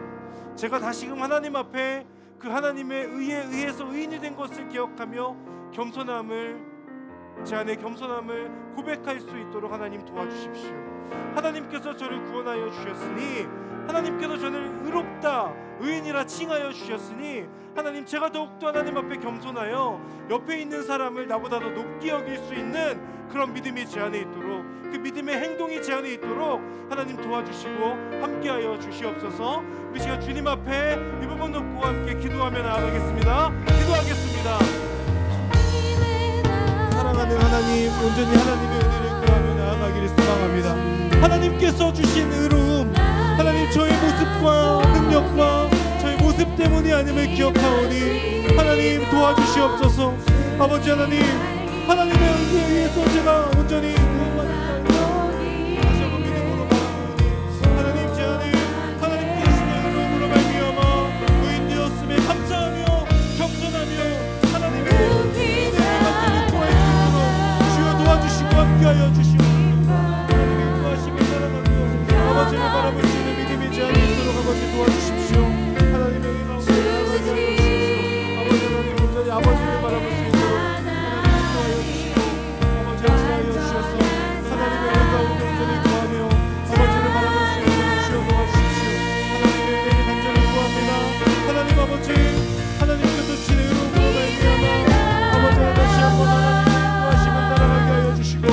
제가 다시금 하나님 앞에 그 하나님의 의에 의해서 의인이 된 것을 기억하며 제 안에 겸손함을 고백할 수 있도록 하나님 도와주십시오. 하나님께서 저를 구원하여 주셨으니, 하나님께서 저를 의롭다, 의인이라 칭하여 주셨으니, 하나님, 제가 더욱더 하나님 앞에 겸손하여 옆에 있는 사람을 나보다 더 높게 여길 수 있는 그런 믿음이 제 안에 있도록, 그 믿음의 행동이 제 안에 있도록 하나님 도와주시고 함께하여 주시옵소서. 우리 시간 주님 앞에 이 부분 놓고 함께 기도하며 나아가겠습니다. 기도하겠습니다. 사랑하는 하나님, 온전히 하나님의 은혜를 구하며 나아가기를 소망합니다. 하나님께서 주신 의로움, 하나님, 저의 모습과 능력과 저의 모습 때문이 아님을 기억하오니 하나님 도와주시옵소서. 아버지 하나님, 하나님의 은혜에 의해서 제가 온전히 구원받았다 다시 한번 믿음으로 바라보니, 하나님, 제 안에 하나님께서 주신 의로움으로 말미암아 의인 되었음에 감사하며 겸손하며 하나님의 은혜를 완전히 구할 수 있도록 주여 도와주시고 함께하여 주시옵소서. 하나님의 구하심을 사랑하며 아버지를 바라보시는 믿음이 제 안에 있도록 아버지 도와주십시오. 하나님의 은혜 가운데 나아가게 하여 주십시오. 아버지 하나님, 온전히 아버지를 바라볼 수 있도록 하나님 인도하여 주시고, 아버지 역사하여 주셔서 하나님의 은혜 가운데 온전히 구하며 아버지를 바라볼 수 있도록 주여 도와주십시오. 하나님의 은혜를 간절히 구합니다. 하나님 아버지, 하나님께서 주신 의로움으로 말미암아 아버지 다시 한번 하나님의 인도하심을 따라가게 하여 주시고,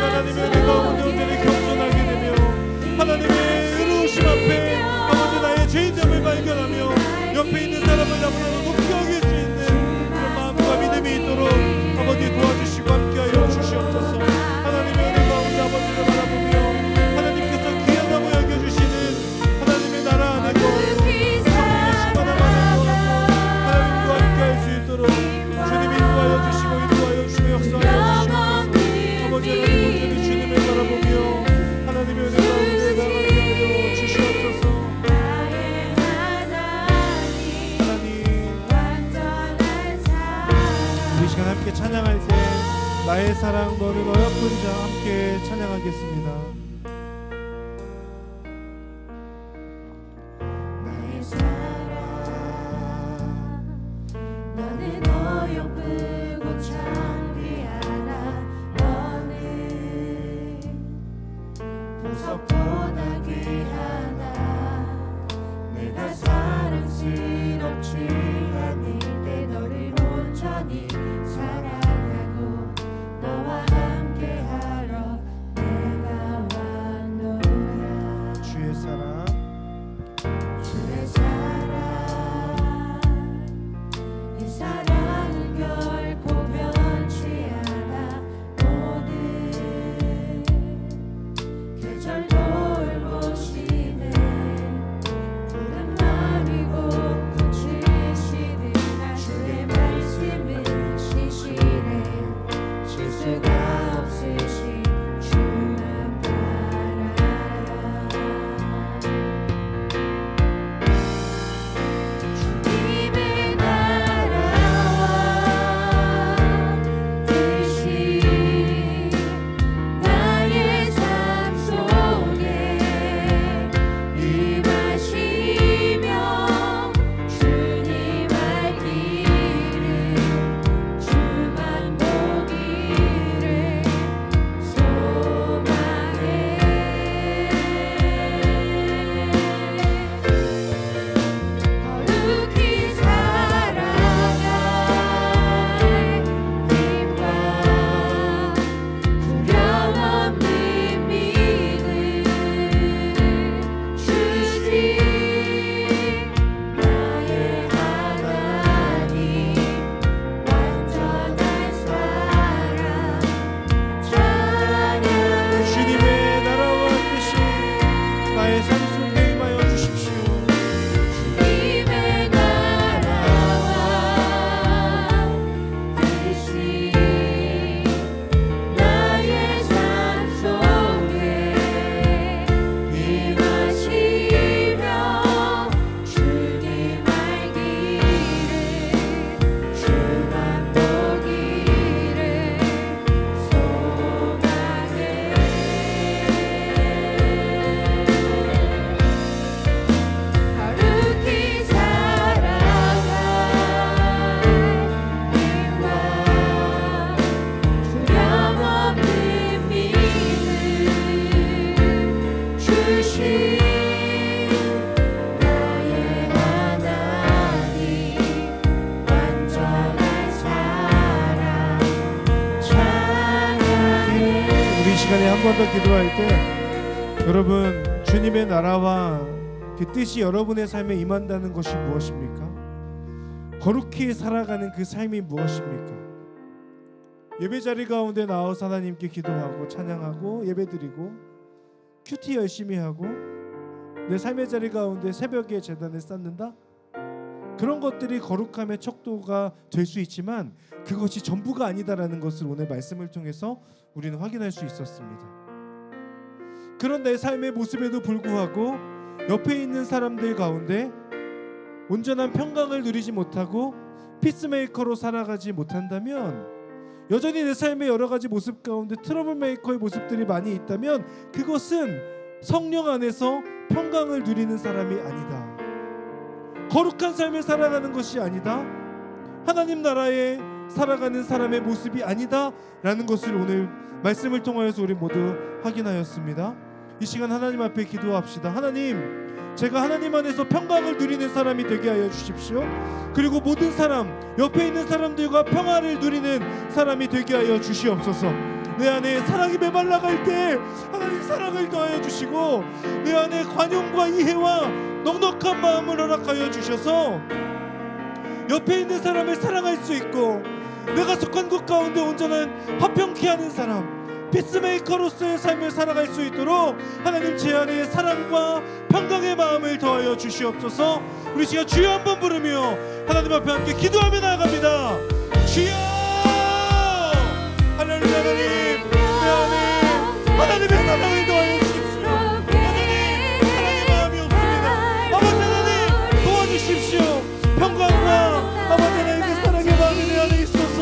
하나님의 은혜 가운데 온전히 겸손하게 되며 하나님의 의로우심 앞에 아버지 나의 죄인됨을 발견하며 옆에 있는 사람을 나보다 높게 여길 수 있는 그런 마음과 믿음이 있도록 아버지 도와주시고 함께하여 주시옵소서. 하나님의 은혜 가운데 아버지를 바라보며 하나님께서 귀하다고 여겨주시는 하나님의 나라 안에 거하는 수많은 많은 하나님과 함께할 수 있도록 주님이 인도하여 주시고 역사하여 주시옵소서. 아버지 하나님, 온전히 주님을 바라보며 하나님의 은혜 가운데 나가게 하여 주시옵소서. 하나님, 우리 시간 함께 찬양할 때 나의 사랑 너는 어여쁜자 함께 찬양하겠습니다. 나의 사랑 너는 어여쁘고 참 귀하다. 보석보다 귀하다. 내가 사랑스럽지 않을 때 너를 온전히 사랑하고 너와 함께하러 내가 왔노라. 주의 사랑, 주의 사랑, 이 사랑은 결코 변치 않아. 모든 계절 돌보시네. 푸른 말이고 끝이 한 번 더 기도할 때 여러분 주님의 나라와 그 뜻이 여러분의 삶에 임한다는 것이 무엇입니까? 거룩히 살아가는 그 삶이 무엇입니까? 예배 자리 가운데 나와서 하나님께 기도하고 찬양하고 예배드리고 큐티 열심히 하고 내 삶의 자리 가운데 새벽에 제단을 쌓는다? 그런 것들이 거룩함의 척도가 될 수 있지만 그것이 전부가 아니다라는 것을 오늘 말씀을 통해서 우리는 확인할 수 있었습니다. 그런 내 삶의 모습에도 불구하고 옆에 있는 사람들 가운데 온전한 평강을 누리지 못하고 피스메이커로 살아가지 못한다면, 여전히 내 삶의 여러 가지 모습 가운데 트러블 메이커의 모습들이 많이 있다면 그것은 성령 안에서 평강을 누리는 사람이 아니다. 거룩한 삶을 살아가는 것이 아니다. 하나님 나라에 살아가는 사람의 모습이 아니다 라는 것을 오늘 말씀을 통하여서 우리 모두 확인하였습니다. 이 시간 하나님 앞에 기도합시다. 하나님, 제가 하나님 안에서 평강을 누리는 사람이 되게 하여 주십시오. 그리고 모든 사람, 옆에 있는 사람들과 평화를 누리는 사람이 되게 하여 주시옵소서. 내 안에 사랑이 메말라갈 때 하나님 사랑을 더하여 주시고, 내 안에 관용과 이해와 넉넉한 마음을 허락하여 주셔서 옆에 있는 사람을 사랑할 수 있고, 내가 속한 곳 가운데 온전한 화평케 하는 사람, 피스메이커로서의 삶을 살아갈 수 있도록 하나님 제 안에 사랑과 평강의 마음을 더하여 주시옵소서. 우리 시간 주여 한번 부르며 하나님 앞에 함께 기도하며 나아갑니다. 주여! 할렐루야. 하나님, 내 안에 하나님의 사랑을 더하여 주십시오. 여전히 사랑의 마음이 없습니다. 아버지 하나님 도와주십시오. 평강과 아버지 하나님의 사랑의 마음이 내 안에 있어서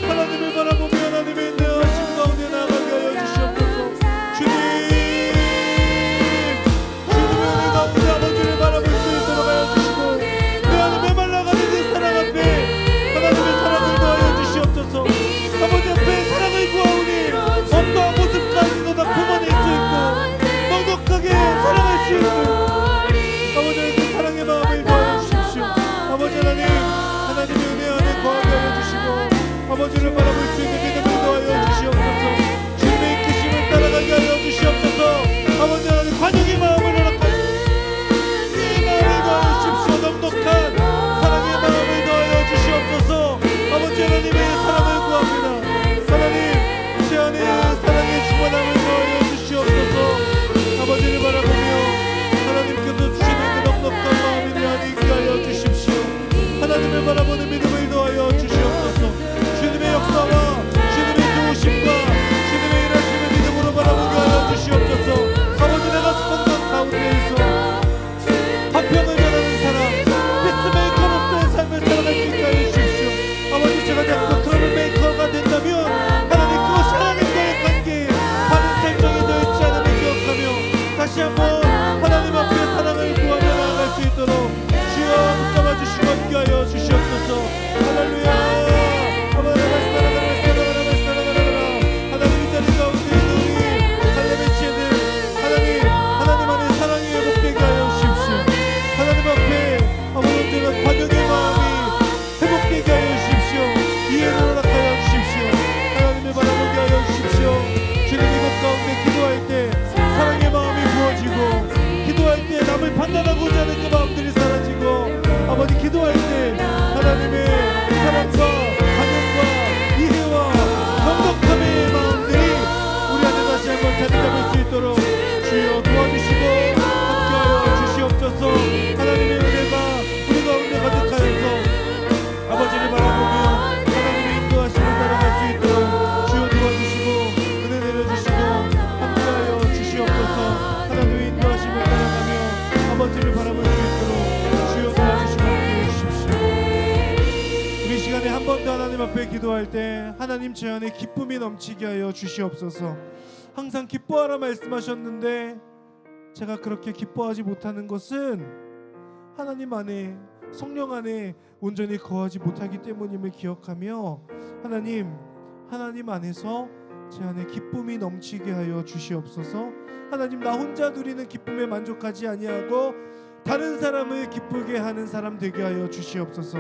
하나님을 바라보며 하나님의 인내하심 가운데 나아가게 하여 주시옵소서. 주님의 은혜 가운데 아버지를 바라볼 수 있도록 하여 주시고, 내 안에 메말라가는 그 사랑 앞에 하나님의 사랑을 더하여 주시옵소서. 아버지 앞에 사랑을 구하오니 어떠한 모습까지도 다 품어낼 수 있고 넉넉하게 사랑할 수 있는 아버지 하나님 사랑의 마음을 더하여 주십시오. 아버지 하나님, 하나님의 은혜 안에 거하게 하여 주시고 아버지를 바라볼 수 있는 믿음을 더하여 주시옵소서. 주님의 이끄심을 따라가게 하여 주시옵소서. 아버지 하나님 관용의 마음을 허락하여 이 마음을 더하여 주십시오. 넉넉한 사랑의 마음을 더하여 주시옵소서. 아버지 하나님의 사랑을 구합니다. 하나님, 제 안에 사랑의 충만함을 더하여 주시옵소서. 아버지를 바라보며 하나님께서 주시는 그 넉넉한 마음이 내 안에 있게 하여 주십시오. 하나님을 바라보는 믿음을 더하여 주시옵소서. 주님의 역사와 주님의 도우심과 주님의 일하심을 믿음으로 바라보게 하여 주시옵소서. 아버지, 내가 속한 것 가운데에서 화평을 전하는 사람, 피스메이커로서의 삶을 살아갈 수 있게 하여 주십시오. 아버지, 제가 자꾸 트러블 메이커가 된다면 하나님 그것이 하나님과의 관계에 바른 설정이 되어 있지 않음을 기억하며 다시 한번 하나님 앞에 사랑을 구하며 나아갈 수 있도록 주여 붙잡아 주시고 함께 하여 주시옵소서. 할렐루야. 하나님 이 자리 가운데 있는 우리 하나님의 지혜들, 하나님 안에 사랑이 회복되게 하여 주십시오. 하나님 앞에 언제나 관용의 마음이 회복되게 하여 주십시오. 이해를 허락하여 주십시오. 하나님을 바라보게 하여 주십시오. 주님, 이곳 가운데 기도할 때 사랑의 마음이 부어지고, 기도할 때 남을 판단하고자 하는 그 마음들이 사라지고, 아버지 기도할 때 하나님의 사랑과 관용과 이해와 넉넉함의 마음들이 우리 안에 다시 한번 자리 잡을 수 있도록 주여 도와주시고 함께하여 주시옵소서. 하나님의 은혜가 우리 가운데 가득하여서 아버지를 바라보며 하나님의 인도하심을 따라갈 수 있도록 주여 도와주시고 은혜 내려주시고 함께하여 주시옵소서. 하나님의 인도하심을 따라가며 아버지를 바라볼 수 있도록 주여 도와주시고 함께해 주십시오. 우리 시간에 한 번 더 하나님 앞에 기도할 때 하나님 제 안에 기쁨이 넘치게 하여 주시옵소서. 항상 기뻐하라 말씀하셨는데 제가 그렇게 기뻐하지 못하는 것은 하나님 안에, 성령 안에 온전히 거하지 못하기 때문임을 기억하며 하나님 안에서 제 안에 기쁨이 넘치게 하여 주시옵소서. 하나님, 나 혼자 누리는 기쁨에 만족하지 아니하고 다른 사람을 기쁘게 하는 사람 되게 하여 주시옵소서.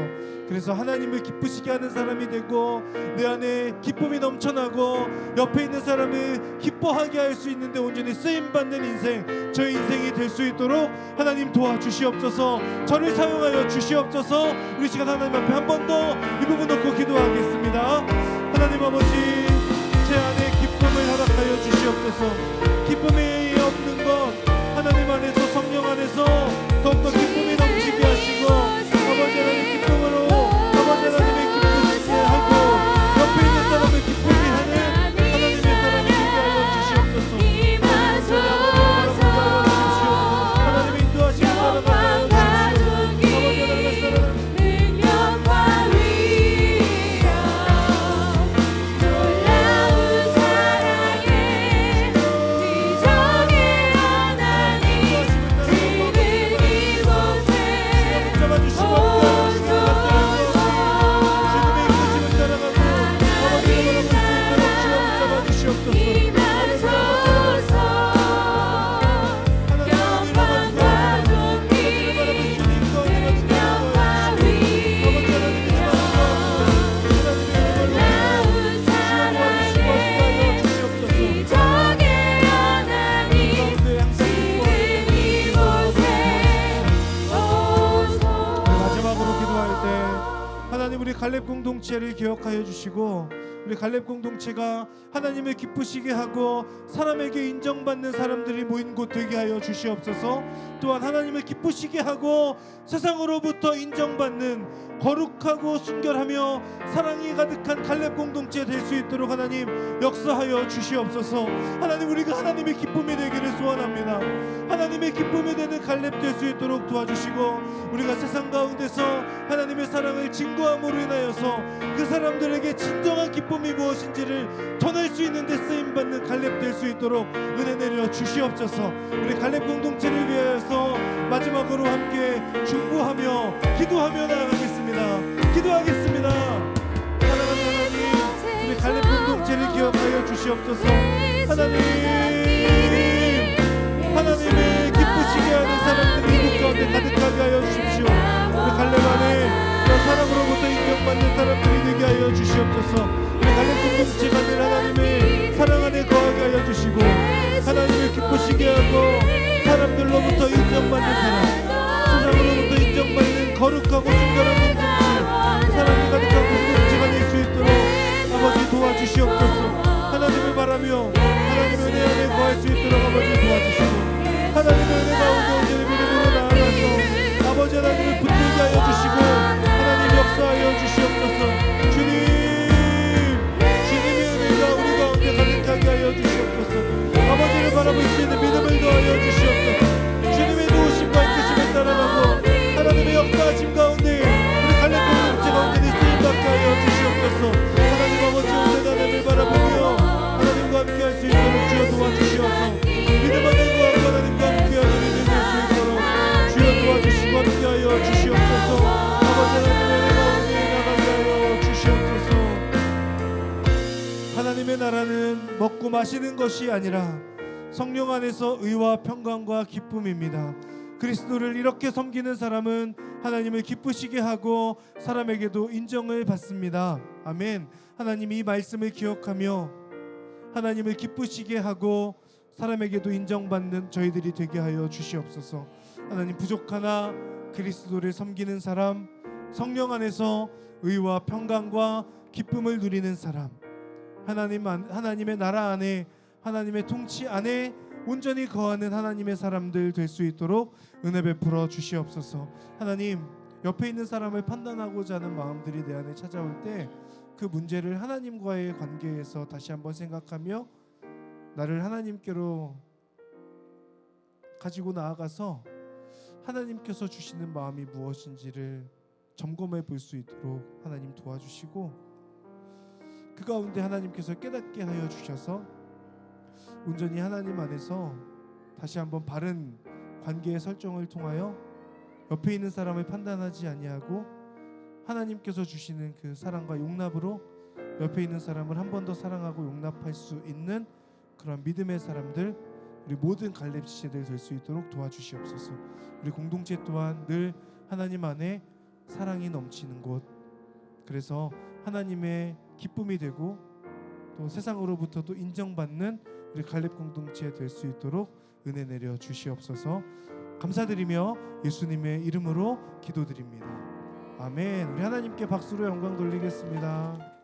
그래서 하나님을 기쁘시게 하는 사람이 되고 내 안에 기쁨이 넘쳐나고 옆에 있는 사람을 기뻐하게 할 수 있는데 온전히 쓰임받는 인생, 저의 인생이 될 수 있도록 하나님 도와주시옵소서. 저를 사용하여 주시옵소서. 우리 시간 하나님 앞에 한 번 더 이 부분 놓고 기도하겠습니다. 하나님 아버지, 제 안에 기쁨을 허락하여 주시옵소서. 기쁨이 없는 것 하나님 안에서, 성령 안에서 더욱더 기쁨이 넘치게 하시고 아버지 하나님 기쁨으로 아버지 하나님의 기쁘시게 하고 옆에 있는 사람을 기쁘게 하는 하나님의 사람이 되게 하여 주시옵소서. 하나님의 인도하시는 사람 하여 주시옵소서. 아버지 하나님의 사랑 능력과 위력 놀라운 사랑에 기적의 하나님 지금 이곳에 잡아주시고 주님의 이끄심을 따라가고 아버지를 바라볼 수 있도록 주여 잡아주시옵소서. 임하소서 영광과 높이 능력과 위력 놀라운 사랑에 기적의 하나님 지금 이곳에 오소서. 마지막으로 기도할 때 하나님 우리 갈렙 공동체를 기억하여 주시고 우리 갈렙 공동체가 하나님을 기쁘시게 하고 사람에게 인정받는 사람들이 모인 곳 되게 하여 주시옵소서. 또한 하나님을 기쁘시게 하고 세상으로부터 인정받는 거룩하고 순결하며 사랑이 가득한 갈렙 공동체 될 수 있도록 하나님 역사하여 주시옵소서. 하나님 우리가 하나님의 기쁨이 되기를 소원합니다. 하나님의 기쁨이 되는 갈렙 될 수 있도록 도와주시고 우리가 세상 가운데서 하나님의 사랑을 증거함으로 인하여서 그 사람들에게 진정한 기쁨이 무엇인지를 전할 수 있는 데 쓰임받는 갈렙 될 수 있도록 은혜 내려 주시옵소서. 우리 갈렙 공동체를 위하여서 마지막으로 함께 중보하며 기도하며 나아가겠습니다. 기도하겠습니다. 사랑하는 하나님, 우리 갈렙 공동체를 기억하여 주시옵소서. 하나님을 기쁘시게 하는 사람들이 이곳 가운데 가득하게 하여 주십시오. 우리 갈렙 안에 사랑으로부터 인정받는 사람들이 되게 하여 주시옵소서. 우리 갈렙 공동체가 늘 하나님의 사랑 안에 거하게 하여 주시고 하나님을 기쁘시게 하고 사람들로부터 인정받는 사람, 세상으로부터 인정받는 거룩하고 순결한 공동체, 사랑이 가득한 공동체가 될 수 있도록 아버지 도와주시옵소서. 하나님을 바라며 하나님의 은혜 안에 거할 수 있도록 아버지 도와주시고 하나님의 은혜 가운데 온전히 믿음으로 나아가서 아버지 하나님을 붙들게 하여 주시고 하나님 역사하여 주시옵소서. 주님의 은혜가 우리 가운데 가득하게 하여 주시옵소서. 아버지를 바라볼 수 있는 믿음을 더하여 주시옵소서. 주님의 도우심과 이끄심을 따라가고 하나님의 역사하심 가운데 우리 갈렙 공동체가 온전히 쓰임받게 하여 주시옵소서. 하나님 아버지 오늘 하나님을 바라보며 하나님과 함께 할 수 있도록 주여 도와주시옵소서. 믿음 안에 거하고 하나님과 함께 하는 믿음이 될 수 있도록 주여 도와주시고 함께 하여 주시옵소서. 아버지 하나님의 은혜 가운데 나가게 하여 주시옵소서. 하나님의 나라는 먹고 마시는 것이 아니라 성령 안에서 의와 평강과 기쁨입니다. 그리스도를 이렇게 섬기는 사람은 하나님을 기쁘시게 하고 사람에게도 인정을 받습니다. 아멘. 하나님 이 말씀을 기억하며 하나님을 기쁘시게 하고 사람에게도 인정받는 저희들이 되게 하여 주시옵소서. 하나님 부족하나 그리스도를 섬기는 사람, 성령 안에서 의와 평강과 기쁨을 누리는 사람, 하나님의 나라 안에 하나님의 통치 안에 온전히 거하는 하나님의 사람들 될 수 있도록 은혜 베풀어 주시옵소서. 하나님 옆에 있는 사람을 판단하고자 하는 마음들이 내 안에 찾아올 때 그 문제를 하나님과의 관계에서 다시 한번 생각하며 나를 하나님께로 가지고 나아가서 하나님께서 주시는 마음이 무엇인지를 점검해 볼 수 있도록 하나님 도와주시고 그 가운데 하나님께서 깨닫게 하여 주셔서 온전히 하나님 안에서 다시 한번 바른 관계의 설정을 통하여 옆에 있는 사람을 판단하지 아니하고 하나님께서 주시는 그 사랑과 용납으로 옆에 있는 사람을 한 번 더 사랑하고 용납할 수 있는 그런 믿음의 사람들, 우리 모든 갈렙 지체들 될 수 있도록 도와주시옵소서. 우리 공동체 또한 늘 하나님 안에 사랑이 넘치는 곳, 그래서 하나님의 기쁨이 되고 또 세상으로부터도 인정받는 우리 갈렙 공동체 될 수 있도록 은혜 내려 주시옵소서. 감사드리며 예수님의 이름으로 기도드립니다. 아멘. 우리 하나님께 박수로 영광 돌리겠습니다.